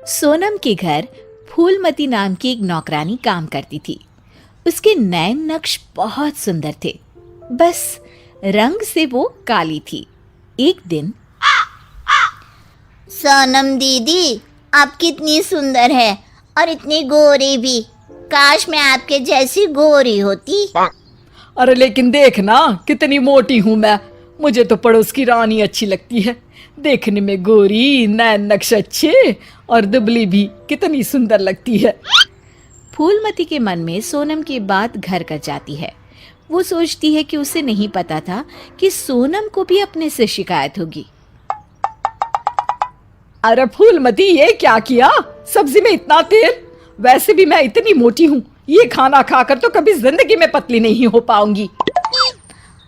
सोनम के घर फूलमती नाम की एक नौकरानी काम करती थी। उसके नैन नक्श बहुत सुंदर थे, बस रंग से वो काली थी। एक दिन, सोनम दीदी, आप कितनी सुंदर है और इतनी गोरी भी। काश मैं आपके जैसी गोरी होती। अरे लेकिन देख ना कितनी मोटी हूँ मैं। मुझे तो पड़ोस की रानी अच्छी लगती है। देखने में गोरी, नैन नक्श अच्छे और दुबली भी कितनी सुंदर लगती है। फूलमती के मन में सोनम की बात घर कर जाती है। वो सोचती है कि उसे नहीं पता था कि सोनम को भी अपने से शिकायत होगी। अरे फूलमती, ये क्या किया? सब्जी में इतना तेल? वैसे भी मैं इतनी मोटी हूँ, ये खाना खाकर तो कभी जिंदगी में पतली नहीं हो पाऊंगी।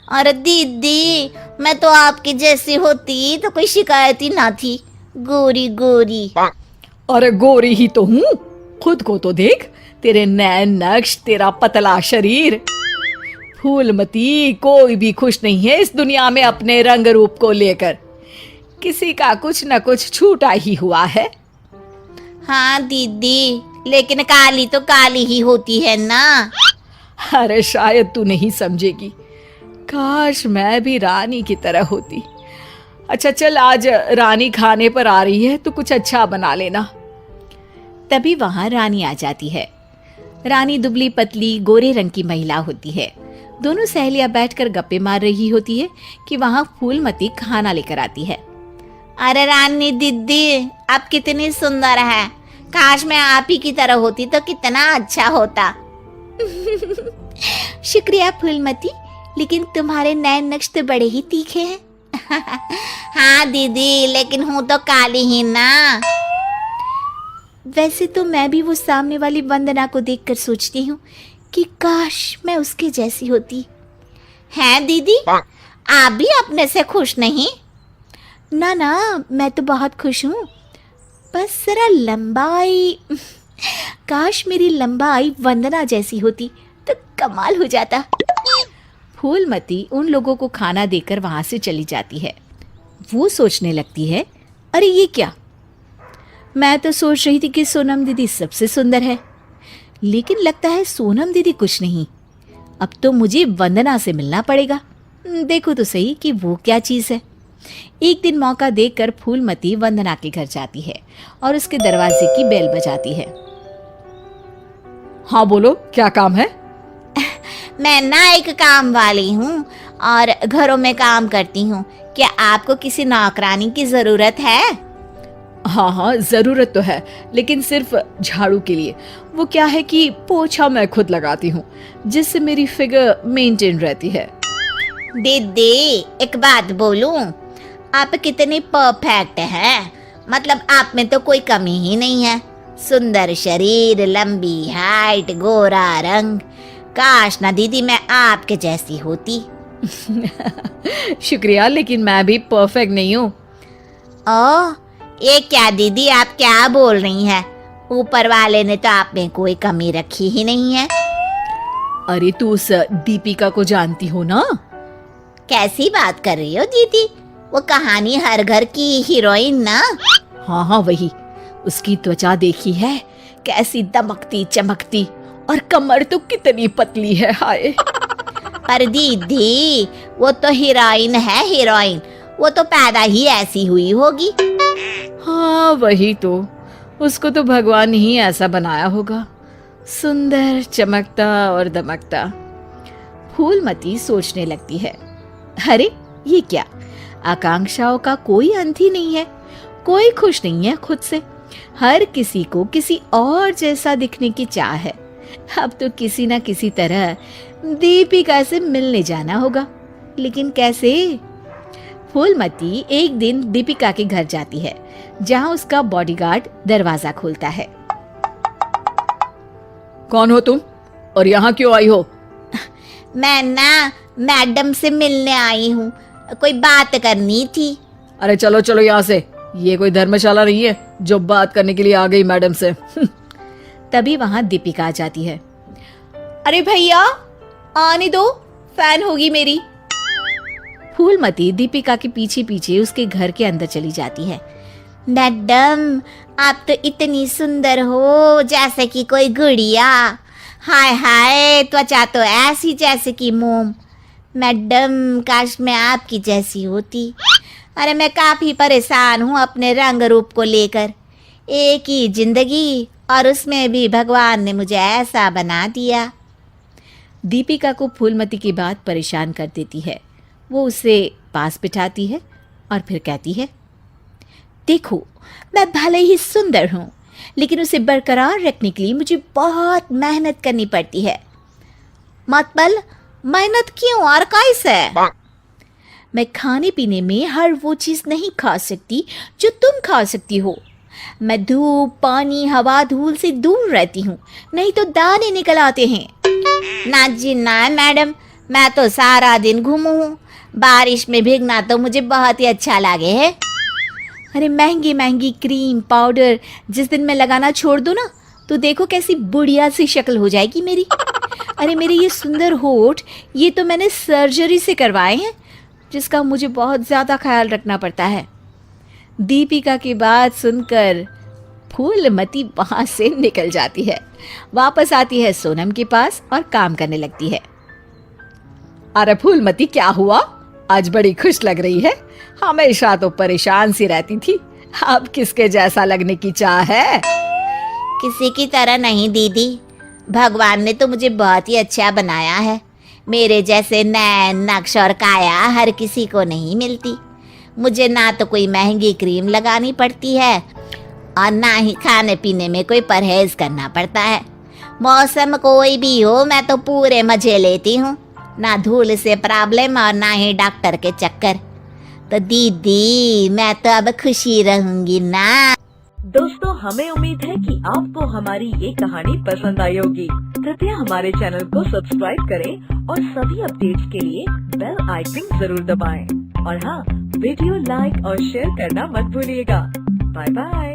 अरे दीदी, मैं तो आपकी जैसी होती तो कोई शिकायत ही ना थी। गोरी गोरी। अरे गोरी ही तो हूँ, खुद को तो देख। तेरे नैन नक्श, तेरा पतला शरीर। फूलमती, कोई भी खुश नहीं है इस दुनिया में अपने रंग रूप को लेकर। किसी का कुछ न कुछ छूटा ही हुआ है। हाँ दीदी, लेकिन काली तो काली ही होती है ना। अरे शायद तू नहीं समझेगी। काश मैं भी रानी की तरह होती। अच्छा चल, आज रानी खाने पर आ रही है तो कुछ अच्छा बना लेना। तभी वहां रानी आ जाती है। रानी दुबली पतली गोरे रंग की महिला होती है। दोनों सहेलियां बैठकर गप्पे मार रही होती है कि वहां फूलमती खाना लेकर आती है। अरे रानी दीदी, आप कितनी सुंदर है। काश मैं आप ही की तरह होती तो कितना अच्छा होता। शुक्रिया फूलमती, लेकिन तुम्हारे नैन नक्श तो बड़े ही तीखे हैं। हाँ दीदी, लेकिन हूँ तो काली ही ना। वैसे तो मैं भी वो सामने वाली वंदना को देखकर सोचती हूँ कि काश मैं उसके जैसी होती। हैं दीदी, आप भी अपने से खुश नहीं? ना ना, मैं तो बहुत खुश हूँ। बस जरा लंबाई, काश मेरी लंबाई वंदना जैसी होती तो कमाल हो जाता। फूलमती उन लोगों को खाना देकर वहां से चली जाती है। वो सोचने लगती है, अरे ये क्या, मैं तो सोच रही थी कि सोनम दीदी सबसे सुंदर है, लेकिन लगता है सोनम दीदी कुछ नहीं। अब तो मुझे वंदना से मिलना पड़ेगा। देखो तो सही कि वो क्या चीज़ है। एक दिन मौका देखकर फूलमती वंदना के घर जाती है और उसके दरवाजे की बेल बजाती है। हाँ बोलो, क्या काम है? मैं ना एक काम वाली हूँ और घरों में काम करती हूँ। क्या आपको किसी नौकरानी की जरूरत है? हाँ हाँ, जरूरत तो है, लेकिन सिर्फ झाड़ू के लिए। वो क्या है कि पोछा मैं खुद लगाती हूँ, जिससे मेरी फिगर मेंटेन रहती है। दीदी, एक बात बोलूं, आप कितनी परफेक्ट हैं। मतलब आप में तो कोई कमी ही नहीं है। सुंदर शरीर, लंबी हाइट, गोरा रंग। काश ना दीदी मैं आपके जैसी होती। शुक्रिया, लेकिन मैं भी परफेक्ट नहीं हूँ। ओह, ये क्या दीदी, आप क्या बोल रही हैं? ऊपर वाले ने तो आप में कोई कमी रखी ही नहीं है। अरे तू उस दीपिका को जानती हो ना? कैसी बात कर रही हो दीदी? वो कहानी हर घर की हीरोइन ना? हाँ हाँ वही। उसकी त्वचा देखी है, कैसी दमकती चमकती, और कमर तो कितनी पतली है, हाय। पर दीदी, वो तो हीरोइन है, हीरोइन। वो तो पैदा ही ऐसी हुई होगी। हाँ वही तो, उसको तो भगवान ही ऐसा बनाया होगा, सुंदर, चमकता और दमकता। फूलमती सोचने लगती है, अरे ये क्या, आकांक्षाओं का कोई अंत ही नहीं है। कोई खुश नहीं है खुद से। हर किसी को किसी और जैसा दिखने की चाह है। अब तो किसी ना किसी तरह दीपिका से मिलने जाना होगा, लेकिन कैसे? फूलमती एक दिन दीपिका के घर जाती है, जहां उसका बॉडीगार्ड दरवाजा खोलता है। कौन हो तुम और यहाँ क्यों आई हो? मैं ना मैडम से मिलने आई हूँ, कोई बात करनी थी। अरे चलो चलो यहाँ से, ये कोई धर्मशाला नहीं है जो बात करने के लिए आ गई मैडम से। तभी वहां दीपिका आ जाती है। अरे भैया आने दो, फैन होगी मेरी। फूलमती दीपिका के पीछे पीछे उसके घर के अंदर चली जाती है। मैडम, आप तो इतनी सुंदर हो जैसे कि कोई गुड़िया। हाय हाय, त्वचा तो ऐसी जैसे कि मोम। मैडम, काश मैं आपकी जैसी होती। अरे मैं काफ़ी परेशान हूँ अपने रंग रूप को लेकर। एक ही जिंदगी और उसमें भी भगवान ने मुझे ऐसा बना दिया। दीपिका को फूलमती की बात परेशान कर देती है। वो उसे पास बिठाती है और फिर कहती है, देखो, मैं भले ही सुंदर हूँ, लेकिन उसे बरकरार रखने के लिए मुझे बहुत मेहनत करनी पड़ती है। मतलब मेहनत क्यों और कैसे? मैं खाने पीने में हर वो चीज़ नहीं खा सकती जो तुम खा सकती हो। मैं धूप, पानी, हवा, धूल से दूर रहती हूँ, नहीं तो दाने निकल आते हैं। ना जी ना मैडम, मैं तो सारा दिन घूमूं हूँ। बारिश में भीगना तो मुझे बहुत ही अच्छा लगे है। अरे महंगी महंगी क्रीम, पाउडर जिस दिन मैं लगाना छोड़ दूँ ना, तो देखो कैसी बुढ़िया सी शक्ल हो जाएगी मेरी। अरे मेरे ये सुंदर होठ, ये तो मैंने सर्जरी से करवाए हैं, जिसका मुझे बहुत ज़्यादा ख्याल रखना पड़ता है। दीपिका की बात सुनकर फूलमती वहाँ से निकल जाती है। वापस आती है सोनम के पास और काम करने लगती है। अरे फूलमती, क्या हुआ? आज बड़ी खुश लग रही है। हमेशा तो परेशान सी रहती थी, अब किसके जैसा लगने की चाह है? किसी की तरह नहीं दीदी, भगवान ने तो मुझे बहुत ही अच्छा बनाया है। मेरे जैसे नैन, नक्श और काया हर किसी को नहीं मिलती। मुझे ना तो कोई महंगी क्रीम लगानी पड़ती है और ना ही खाने पीने में कोई परहेज करना पड़ता है। मौसम कोई भी हो, मैं तो पूरे मजे लेती हूँ। ना धूल से प्रॉब्लम और ना ही डॉक्टर के चक्कर। तो दीदी, मैं तो अब खुशी रहूंगी ना। दोस्तों, हमें उम्मीद है कि आपको हमारी ये कहानी पसंद आई होगी। कृपया हमारे चैनल को सब्सक्राइब करें और सभी अपडेट्स के लिए बेल आइकन जरूर दबाएं। और हाँ, वीडियो लाइक और शेयर करना मत भूलिएगा। Bye bye.